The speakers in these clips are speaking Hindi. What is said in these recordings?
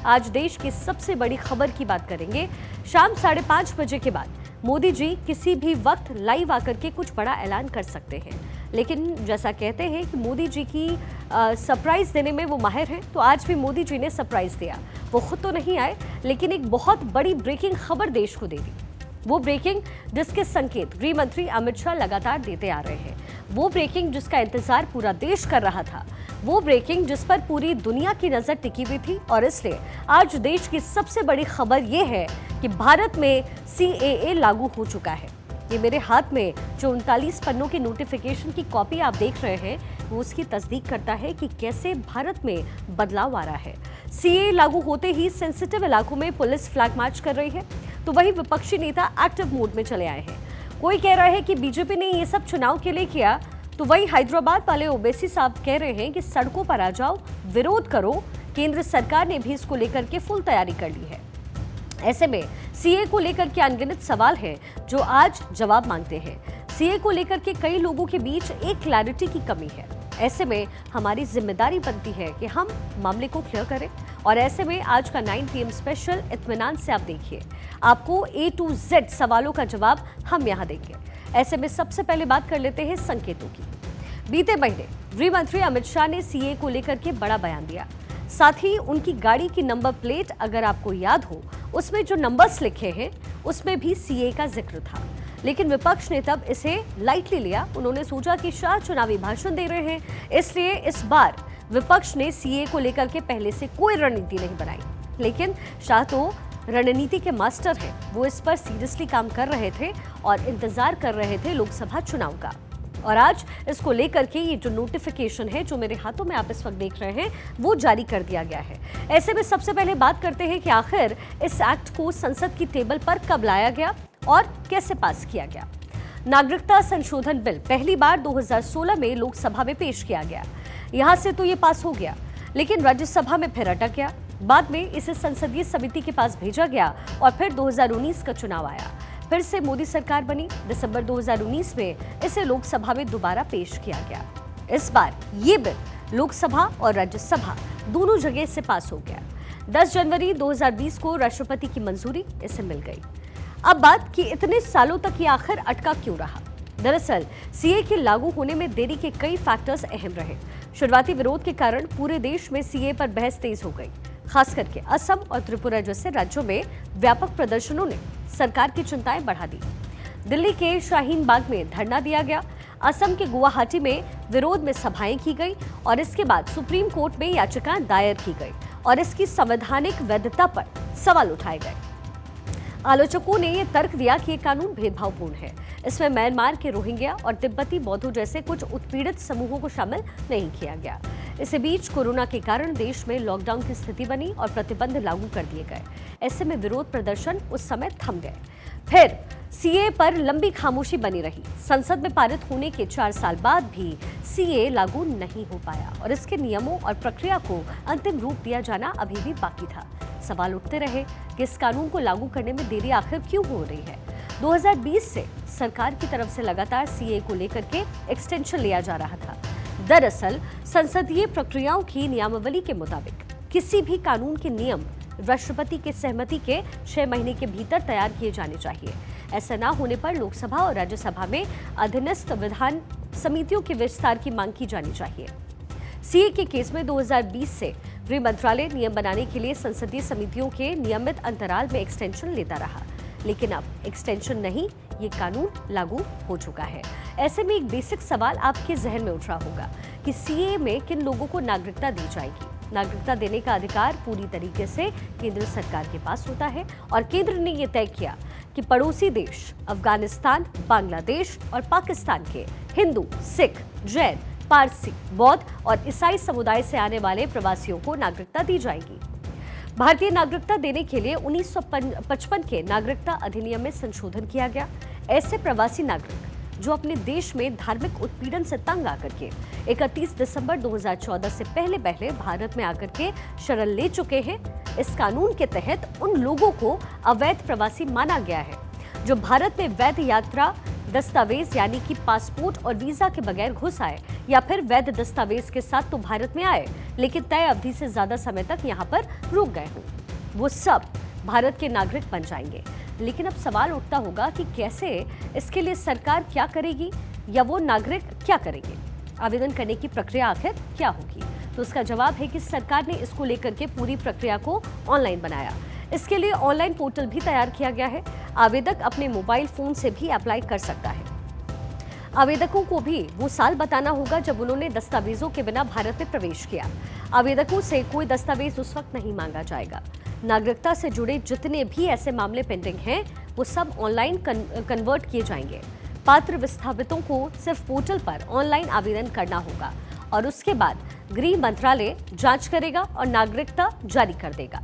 आज देश की सबसे बड़ी खबर की बात करेंगे। शाम 5:30 बजे के बाद मोदी जी किसी भी वक्त लाइव आकर के कुछ बड़ा ऐलान कर सकते हैं, लेकिन जैसा कहते हैं कि मोदी जी की सरप्राइज देने में वो माहिर हैं, तो आज भी मोदी जी ने सरप्राइज दिया। वो खुद तो नहीं आए, लेकिन एक बहुत बड़ी ब्रेकिंग खबर देश को दे दी। वो ब्रेकिंग जिसके संकेत गृह मंत्री अमित शाह लगातार देते आ रहे हैं, वो ब्रेकिंग जिसका इंतजार पूरा देश कर रहा था, वो ब्रेकिंग जिस पर पूरी दुनिया की नजर टिकी हुई थी। और इसलिए आज देश की सबसे बड़ी खबर ये है कि भारत में CAA लागू हो चुका है। ये मेरे हाथ में जो 39 पन्नों की नोटिफिकेशन की कॉपी आप देख रहे हैं, वो उसकी तस्दीक करता है कि कैसे भारत में बदलाव आ रहा है। CAA लागू होते ही सेंसिटिव इलाकों में पुलिस फ्लैग मार्च कर रही है, तो वही विपक्षी नेता एक्टिव मोड में चले आए हैं। कोई कह रहा है कि बीजेपी ने ये सब चुनाव के लिए किया, तो वही हैदराबाद वाले ओवैसी साहब कह रहे हैं कि सड़कों पर आ जाओ, विरोध करो। केंद्र सरकार ने भी इसको लेकर के फुल तैयारी कर ली है। ऐसे में CAA को लेकर के अनगिनत सवाल हैं जो आज जवाब मांगते हैं। CAA को लेकर के कई लोगों के बीच एक क्लैरिटी की कमी है। ऐसे में हमारी जिम्मेदारी बनती है कि हम मामले को क्लियर करें। और ऐसे में आज का 9 PM स्पेशल इत्मीनान से आप देखिए, आपको A to Z सवालों का जवाब हम यहाँ देंगे। ऐसे में सबसे पहले बात कर लेते हैं संकेतों की। बीते महीने गृह मंत्री अमित शाह ने CAA को लेकर के बड़ा बयान दिया। साथ ही उनकी गाड़ी की नंबर प्लेट, अगर आपको याद हो, उसमें जो नंबर्स लिखे हैं उसमें भी CAA का जिक्र था, लेकिन विपक्ष ने तब इसे लाइटली लिया। उन्होंने सोचा कि शाह चुनावी भाषण दे रहे हैं, इसलिए इस बार विपक्ष ने CAA को लेकर के पहले से कोई रणनीति नहीं बनाई। लेकिन शाह तो रणनीति के मास्टर हैं, वो इस पर सीरियसली काम कर रहे थे और इंतजार कर रहे थे लोकसभा चुनाव का। और आज इसको लेकर के ये जो नोटिफिकेशन है, जो मेरे हाथों में आप इस वक्त देख रहे हैं, वो जारी कर दिया गया है। ऐसे में सबसे पहले बात करते हैं कि आखिर इस एक्ट को संसद की टेबल पर कब लाया गया और कैसे पास किया गया। नागरिकता संशोधन बिल पहली बार 2016 में लोकसभा में पेश किया गया। यहां से तो ये पास हो गया, लेकिन राज्यसभा में फिर अटक गया। बाद में इसे संसदीय समिति के पास भेजा गया और फिर 2019 का चुनाव आया। फिर से मोदी सरकार बनी। दिसंबर 2019 में इसे लोकसभा में दोबारा पेश किया गया। इस बार ये बिल लोकसभा और राज्यसभा दोनों जगह से पास हो गया। 10 जनवरी 2020 को राष्ट्रपति की मंजूरी इसे मिल गई। अब बात कि इतने सालों तक ये आखिर अटका क्यों रहा। दरअसल CAA के लागू होने में देरी के कई फैक्टर्स अहम रहे। शुरुआती विरोध के कारण पूरे देश में CAA पर बहस तेज हो गई। खास करके असम और त्रिपुरा जैसे राज्यों में व्यापक प्रदर्शनों ने सरकार की चिंताएं बढ़ा दी। दिल्ली के शाहीन बाग में धरना दिया गया। असम के गुवाहाटी में विरोध में सभाएं की गई और इसके बाद सुप्रीम कोर्ट में याचिकाएं दायर की गई और इसकी संवैधानिक वैधता पर सवाल उठाए गए। आलोचकों ने यह तर्क दिया कि ये कानून भेदभावपूर्ण है। इसमें म्यांमार के रोहिंग्या और तिब्बती बौद्धों जैसे कुछ उत्पीड़ित समूहों को शामिल नहीं किया गया। इसी बीच कोरोना के कारण देश में लॉकडाउन की स्थिति बनी और प्रतिबंध लागू कर दिए गए। ऐसे में विरोध प्रदर्शन उस समय थम गए। फिर CAA पर लंबी खामोशी बनी रही। संसद में पारित होने के 4 साल बाद भी CAA लागू नहीं हो पाया और इसके नियमों और प्रक्रिया को अंतिम रूप दिया जाना अभी भी बाकी था। सवाल उठते रहे कि इस कानून को लागू करने में देरी आखिर क्यों हो रही है। 2020 से सरकार की तरफ से लगातार CAA को लेकर के एक्सटेंशन लिया जा रहा था। दरअसल संसदीय प्रक्रियाओं की नियमावली के मुताबिक किसी भी कानून के नियम राष्ट्रपति के सहमति के 6 महीने के भीतर तैयार किए जाने चाहिए। ऐसा न होने पर लोकसभा और राज्यसभा में अधीनस्थ विधान समितियों के विस्तार की मांग की जानी चाहिए। CAA के केस में 2020 से गृह मंत्रालय नियम बनाने के लिए संसदीय समितियों के नियमित अंतराल में एक्सटेंशन लेता रहा, लेकिन अब एक्सटेंशन नहीं, ये कानून लागू हो चुका है। ऐसे में एक बेसिक सवाल आपके जहन में उठ रहा होगा कि CAA में किन लोगों को नागरिकता दी जाएगी। नागरिकता देने का अधिकार पूरी तरीके से केंद्र सरकार के पास होता है और केंद्र ने यह तय किया कि पड़ोसी देश अफगानिस्तान, बांग्लादेश और पाकिस्तान के हिंदू, सिख, जैन, पारसी, बौद्ध और ईसाई समुदाय से आने वाले प्रवासियों को नागरिकता दी जाएगी। भारतीय नागरिकता देने के लिए 1955 के नागरिकता अधिनियम में संशोधन किया गया। ऐसे प्रवासी नागरिक जो अपने देश में धार्मिक उत्पीड़न से तंग आकर के 31 दिसंबर 2014 से पहले भारत में आकर के शरण ले चुके हैं, इस कानून के तहत उन लोगों को अवैध प्रवासी माना गया है जो भारत में वैध यात्रा दस्तावेज यानी कि पासपोर्ट और वीजा के बगैर घुस आए या फिर वैध दस्तावेज के साथ तो भारत में आए लेकिन तय अवधि से ज्यादा समय तक यहाँ पर रुक गए हों, वो सब भारत के नागरिक बन जाएंगे। लेकिन अब सवाल उठता होगा कि कैसे, इसके लिए सरकार क्या करेगी या वो नागरिक क्या करेंगे, आवेदन करने की प्रक्रिया आखिर क्या होगी? तो इसका जवाब है कि सरकार ने इसको लेकर के पूरी प्रक्रिया को ऑनलाइन बनाया। इसके लिए ऑनलाइन पोर्टल भी तैयार किया गया है। आवेदक अपने मोबाइल फोन से भी अप्लाई कर सकता है। आवेदकों को भी वो साल बताना होगा जब उन्होंने दस्तावेजों के बिना भारत में प्रवेश किया। आवेदकों से कोई दस्तावेज उस वक्त नहीं मांगा जाएगा। नागरिकता से जुड़े जितने भी ऐसे मामले पेंडिंग हैं वो सब ऑनलाइन कन्वर्ट किए जाएंगे। पात्र विस्थापितों को सिर्फ पोर्टल पर ऑनलाइन आवेदन करना होगा और उसके बाद गृह मंत्रालय जांच करेगा और नागरिकता जारी कर देगा।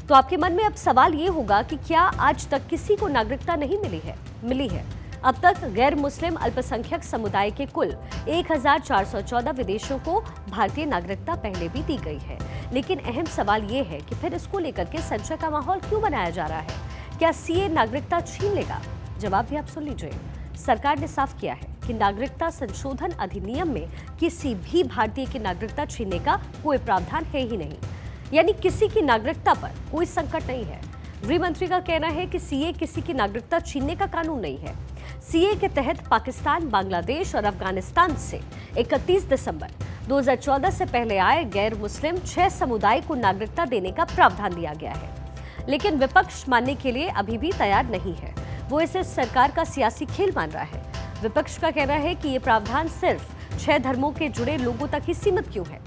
तो आपके मन में अब सवाल ये होगा कि क्या आज तक किसी को नागरिकता नहीं मिली है? अब तक गैर मुस्लिम अल्पसंख्यक समुदाय के कुल 1414 विदेशियों को भारतीय नागरिकता पहले भी दी गई है। लेकिन अहम सवाल ये है कि फिर इसको लेकर के संशय का माहौल क्यों बनाया जा रहा है? क्या सीए नागरिकता छीन लेगा? जवाब भी आप सुन लीजिए। सरकार ने साफ किया है कि नागरिकता संशोधन अधिनियम में किसी भी भारतीय की नागरिकता छीनने का कोई प्रावधान है ही नहीं, यानी किसी की नागरिकता पर कोई संकट नहीं है। गृह मंत्री का कहना है कि सीए किसी की नागरिकता छीनने का कानून नहीं है। सीए के तहत पाकिस्तान, बांग्लादेश और अफगानिस्तान से 31 दिसंबर 2014 से पहले आए गैर मुस्लिम 6 समुदाय को नागरिकता देने का प्रावधान दिया गया है। लेकिन विपक्ष मानने के लिए अभी भी तैयार नहीं है। वो इसे सरकार का सियासी खेल मान रहा है। विपक्ष का कहना है कि ये प्रावधान सिर्फ 6 धर्मों के जुड़े लोगों तक ही सीमित क्यों है,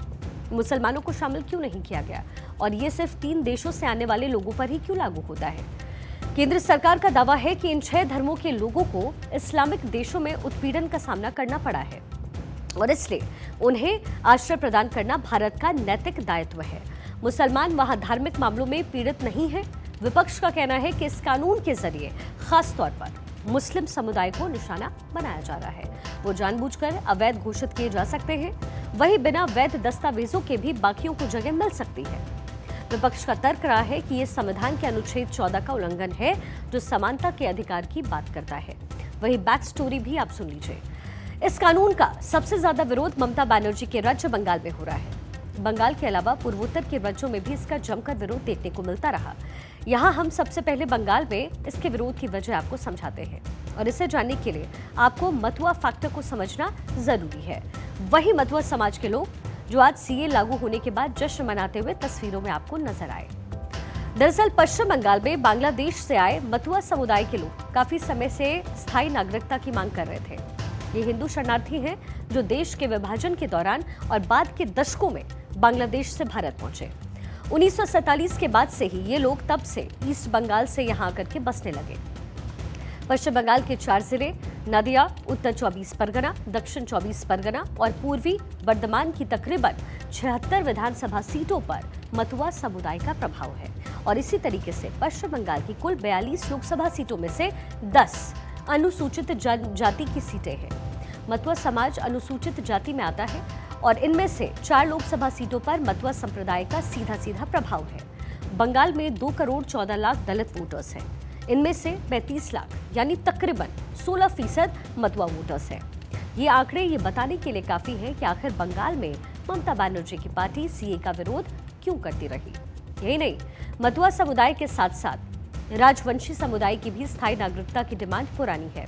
मुसलमानों को शामिल क्यों नहीं किया गया, और ये सिर्फ 3 देशों से आने वाले लोगों पर ही क्यों लागू होता है। केंद्र सरकार का दावा है कि इन 6 धर्मों के लोगों को इस्लामिक देशों में उत्पीड़न का सामना करना पड़ा है और इसलिए उन्हें आश्रय प्रदान करना भारत का नैतिक दायित्व है। मुसलमान वहां धार्मिक मामलों में पीड़ित नहीं है। विपक्ष का कहना है कि इस कानून के जरिए खास तौर पर मुस्लिम समुदाय को निशाना बनाया जा रहा है। वो जानबूझकर अवैध घोषित किए जा सकते हैं, वहीं बिना वैध दस्तावेजों के भी बाकियों को जगह मिल सकती है। विपक्ष का तर्क रहा है कि ये संविधान के अनुच्छेद 14 का उल्लंघन है, जो समानता के अधिकार की बात करता है। वही बैक स्टोरी भी आप सुन लीजिए। इस कानून का सबसे ज्यादा विरोध ममता बनर्जी के राज्य बंगाल में हो रहा है। बंगाल के अलावा पूर्वोत्तर के राज्यों में भी इसका जमकर विरोध देखने को मिलता रहा। यहाँ हम सबसे पहले बंगाल में इसके विरोध की वजह आपको समझाते हैं और इसे जानने के लिए आपको मतुआ फैक्टर को समझना जरूरी है। वही मतुआ समाज के लोग जो आज सीए लागू होने के बाद जश्न मनाते हुए तस्वीरों में आपको नजर आए। दरअसल पश्चिम बंगाल में बांग्लादेश से आए मतुआ समुदाय के लोग काफी समय से स्थायी नागरिकता की मांग कर रहे थे। ये हिंदू शरणार्थी हैं जो देश के विभाजन के दौरान और बाद के दशकों में बांग्लादेश से भारत पहुंचे। 1947 के बाद से ही ये लोग तब से ईस्ट बंगाल से यहाँ आकर के बसने लगे। पश्चिम बंगाल के 4 जिले नदिया, उत्तर 24 परगना, दक्षिण 24 परगना और पूर्वी बर्धमान की तकरीबन 76 विधानसभा सीटों पर मतुआ समुदाय का प्रभाव है और इसी तरीके से पश्चिम बंगाल की कुल 42 लोकसभा सीटों में से 10 अनुसूचित जाति की सीटें हैं। मतुआ समाज अनुसूचित जाति में आता है और इनमें से 4 लोकसभा सीटों पर मतुआ संप्रदाय का सीधा प्रभाव है। बंगाल में 2 करोड़ 14 लाख दलित वोटर्स हैं। इनमें से 35 लाख यानी तकरीबन 16% मतुआ वोटर्स हैं। ये आंकड़े ये बताने के लिए काफी हैं कि आखिर बंगाल में ममता बनर्जी की पार्टी सीए का विरोध क्यों करती रही। यही नहीं, मतुआ समुदाय के साथ साथ राजवंशी समुदाय की भी स्थायी नागरिकता की डिमांड पुरानी है।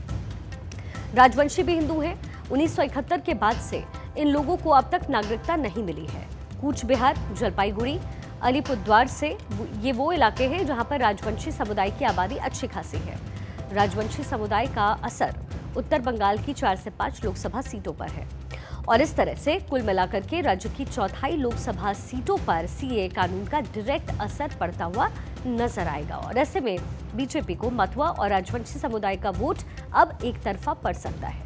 राजवंशी भी हिंदू हैं। 1971 के बाद से इन लोगों को अब तक नागरिकता नहीं मिली है। कूच बिहार, जलपाईगुड़ी, अलीपुरद्वार से ये वो इलाके हैं जहां पर राजवंशी समुदाय की आबादी अच्छी खासी है। राजवंशी समुदाय का असर उत्तर बंगाल की 4 से 5 लोकसभा सीटों पर है और इस तरह से कुल मिलाकर के राज्य की 1/4 लोकसभा सीटों पर सीए कानून का डायरेक्ट असर पड़ता हुआ नजर आएगा और ऐसे में बीजेपी को मतुआ और राजवंशी समुदाय का वोट अब एक तरफा पड़ सकता है।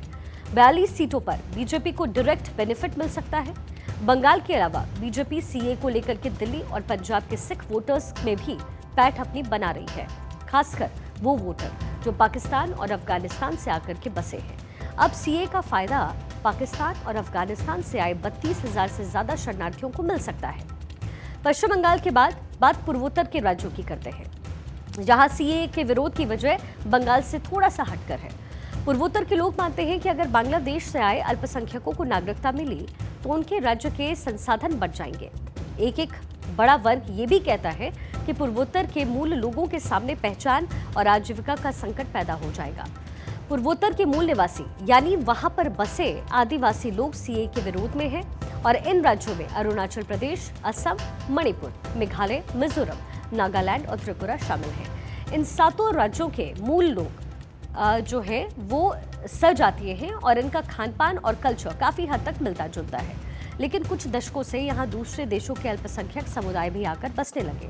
42 सीटों पर बीजेपी को डायरेक्ट बेनिफिट मिल सकता है। बंगाल के अलावा बीजेपी सीए को लेकर के दिल्ली और पंजाब के सिख वोटर्स में भी पैठ अपनी बना रही है, खासकर वो वोटर जो पाकिस्तान और अफगानिस्तान से आकर के बसे हैं। अब सीए का फायदा पाकिस्तान और अफगानिस्तान से आए 32,000 से ज्यादा शरणार्थियों को मिल सकता है। पश्चिम बंगाल के बाद बात पूर्वोत्तर के राज्यों की करते हैं, जहां सीए के विरोध की वजह बंगाल से थोड़ा सा हटकर है। पूर्वोत्तर के लोग मानते हैं कि अगर बांग्लादेश से आए अल्पसंख्यकों को नागरिकता मिली तो उनके राज्य के संसाधन बढ़ जाएंगे। एक बड़ा वर्ग ये भी कहता है कि पूर्वोत्तर के मूल लोगों के सामने पहचान और आजीविका का संकट पैदा हो जाएगा। पूर्वोत्तर के मूल निवासी यानी वहां पर बसे आदिवासी लोग सीए के विरोध में हैं और इन राज्यों में अरुणाचल प्रदेश, असम, मणिपुर, मेघालय, मिजोरम, नागालैंड और त्रिपुरा शामिल हैं। इन 7 राज्यों के मूल लोग जो है वो सजातीय हैं और इनका खान पान और कल्चर काफी हद तक मिलता जुलता है। लेकिन कुछ दशकों से यहाँ दूसरे देशों के अल्पसंख्यक समुदाय भी आकर बसने लगे।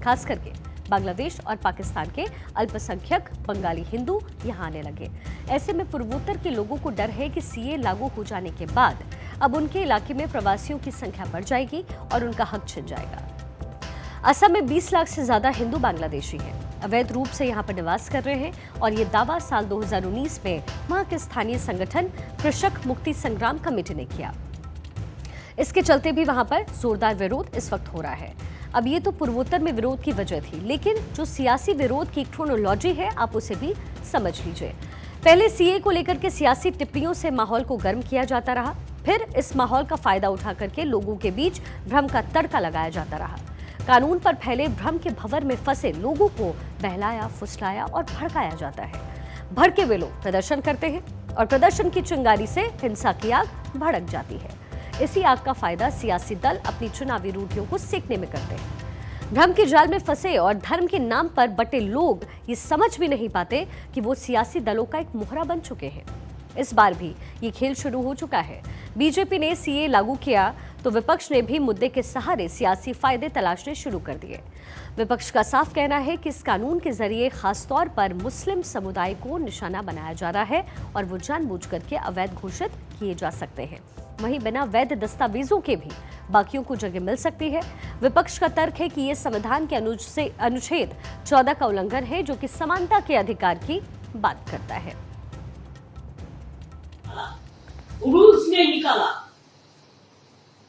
खास करके बांग्लादेश और पाकिस्तान के अल्पसंख्यक बंगाली हिंदू यहाँ आने लगे। ऐसे में पूर्वोत्तर के लोगों को डर है कि सीए लागू हो जाने के बाद अब उनके इलाके में प्रवासियों की संख्या बढ़ जाएगी और उनका हक छिन जाएगा। असम में 20 लाख से ज्यादा हिंदू बांग्लादेशी हैं, अवैध रूप से यहाँ पर निवास कर रहे हैं और ये दावा साल 2019 में वहाँ के स्थानीय संगठन कृषक मुक्ति संग्राम कमेटी ने किया। इसके चलते भी वहाँ पर जोरदार विरोध इस वक्त हो रहा है। अब ये तो पूर्वोत्तर में विरोध की वजह थी, लेकिन जो सियासी विरोध की क्रोनोलॉजी है आप उसे भी समझ लीजिए। पहले सीए को लेकर के सियासी टिप्पणियों से माहौल को गर्म किया जाता रहा, फिर इस माहौल का फायदा उठा करके लोगों के बीच भ्रम का तड़का लगाया जाता रहा। कानून पर फैले भ्रम के भंवर में फंसे लोगों को बहलाया, फुसलाया और भड़काया जाता है। भड़के वे लोग प्रदर्शन करते हैं और प्रदर्शन की चिंगारी से हिंसा की आग भड़क जाती है। इसी आग का फायदा सियासी दल अपनी चुनावी रूढ़ियों को सेकने में करते हैं। भ्रम के जाल में फंसे और धर्म के नाम पर बटे लोग ये समझ भी नहीं पाते कि वो सियासी दलों का एक मोहरा बन चुके हैं। इस बार भी ये खेल शुरू हो चुका है। बीजेपी ने सीए लागू किया तो विपक्ष ने भी मुद्दे के सहारे सियासी फायदे तलाशने शुरू कर दिए। विपक्ष का साफ कहना है कि इस कानून के जरिए खासतौर पर मुस्लिम समुदाय को निशाना बनाया जा रहा है और वो जानबूझकर के अवैध घोषित किए जा सकते हैं। वहीं बिना वैध दस्तावेजों के भी बाकियों को जगह मिल सकती है। विपक्ष का तर्क है कि ये संविधान के अनुच्छेद 14 का उल्लंघन है, जो कि समानता के अधिकार की बात करता है। रूल्स ने निकाला,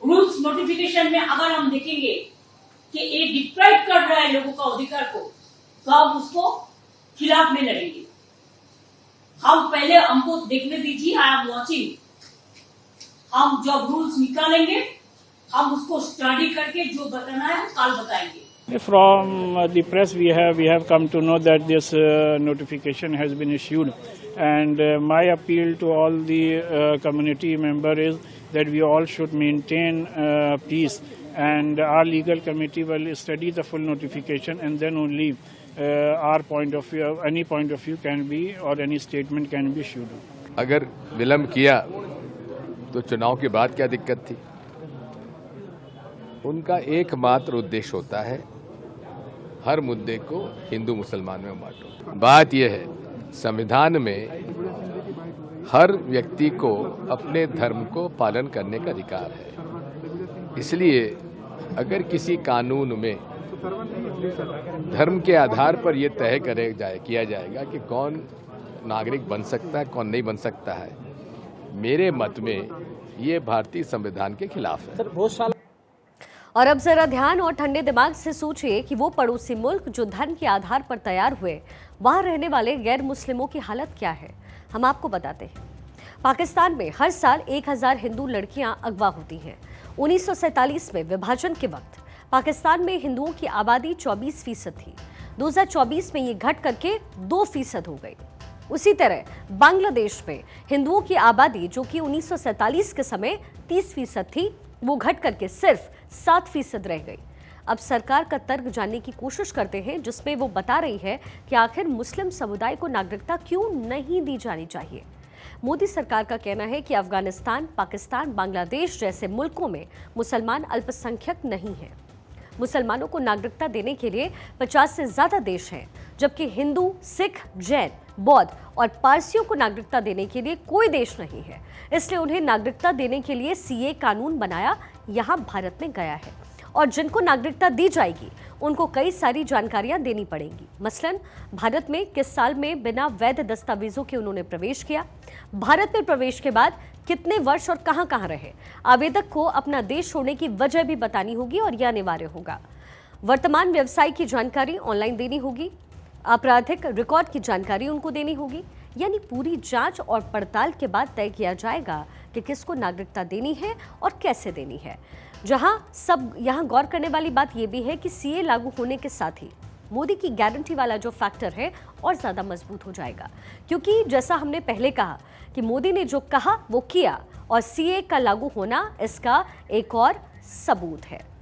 रूल्स नोटिफिकेशन में अगर हम देखेंगे कि ये डिप्राइव कर रहा है लोगों का अधिकार को, तो हम उसको खिलाफ में लड़ेंगे। हम पहले हमको देखने दीजिए, आई एम वॉचिंग। हम जब रूल्स निकालेंगे हम उसको स्टडी करके जो बताना है कल बताएंगे। From the press we have come to know that this notification has been issued, and my appeal to all the community member is that we all should maintain peace, and our legal committee will study the full notification and then only our point of view, any point of view can be or any statement can be issued. अगर विलम्ब किया तो चुनाव के बाद क्या दिक्कत थी? उनका एकमात्र उद्देश्य होता है हर मुद्दे को हिंदू मुसलमान में बांटो। बात यह है, संविधान में हर व्यक्ति को अपने धर्म को पालन करने का अधिकार है। इसलिए अगर किसी कानून में धर्म के आधार पर यह तय किया जाएगा कि कौन नागरिक बन सकता है, कौन नहीं बन सकता है, मेरे मत में ये भारतीय संविधान के खिलाफ है। और अब जरा ध्यान और ठंडे दिमाग से सोचिए कि वो पड़ोसी मुल्क जो धर्म के आधार पर तैयार हुए, वहां रहने वाले गैर मुस्लिमों की हालत क्या है। हम आपको बताते हैं। पाकिस्तान में हर साल 1000 हिंदू लड़कियां अगवा होती हैं। 1947 में विभाजन के वक्त पाकिस्तान में हिंदुओं की आबादी 24% थी। 2024 में ये घट करके 2% हो गई। उसी तरह बांग्लादेश में हिंदुओं की आबादी जो कि 1947 के समय 30% थी, वो घट करके सिर्फ 7% रह गई। अब सरकार का तर्क जानने की कोशिश करते हैं, जिसमें वो बता रही है कि आखिर मुस्लिम समुदाय को नागरिकता क्यों नहीं दी जानी चाहिए। मोदी सरकार का कहना है कि अफगानिस्तान, पाकिस्तान, बांग्लादेश जैसे मुल्कों में मुसलमान अल्पसंख्यक नहीं हैं। मुसलमानों को नागरिकता देने के लिए 50 से ज्यादा देश हैं, जबकि हिंदू, सिख, जैन, बौद्ध और पारसियों को नागरिकता देने के लिए कोई देश नहीं है। इसलिए उन्हें नागरिकता देने के लिए सीए कानून बनाया यहाँ भारत में गया है और जिनको नागरिकता दी जाएगी उनको कई सारी जानकारियां देनी पड़ेंगी। मसलन भारत में किस साल में बिना वैध दस्तावेजों के उन्होंने प्रवेश किया, भारत में प्रवेश के बाद कितने वर्ष और कहां कहां रहे। आवेदक को अपना देश छोड़ने की वजह भी बतानी होगी और यह अनिवार्य होगा। वर्तमान व्यवसाय की जानकारी ऑनलाइन देनी होगी। आपराधिक रिकॉर्ड की जानकारी उनको देनी होगी। यानी पूरी जांच और पड़ताल के बाद तय किया जाएगा कि किसको नागरिकता देनी है और कैसे देनी है। यहाँ गौर करने वाली बात यह भी है कि सीए लागू होने के साथ ही मोदी की गारंटी वाला जो फैक्टर है और ज्यादा मजबूत हो जाएगा, क्योंकि जैसा हमने पहले कहा कि मोदी ने जो कहा वो किया और सीए का लागू होना इसका एक और सबूत है।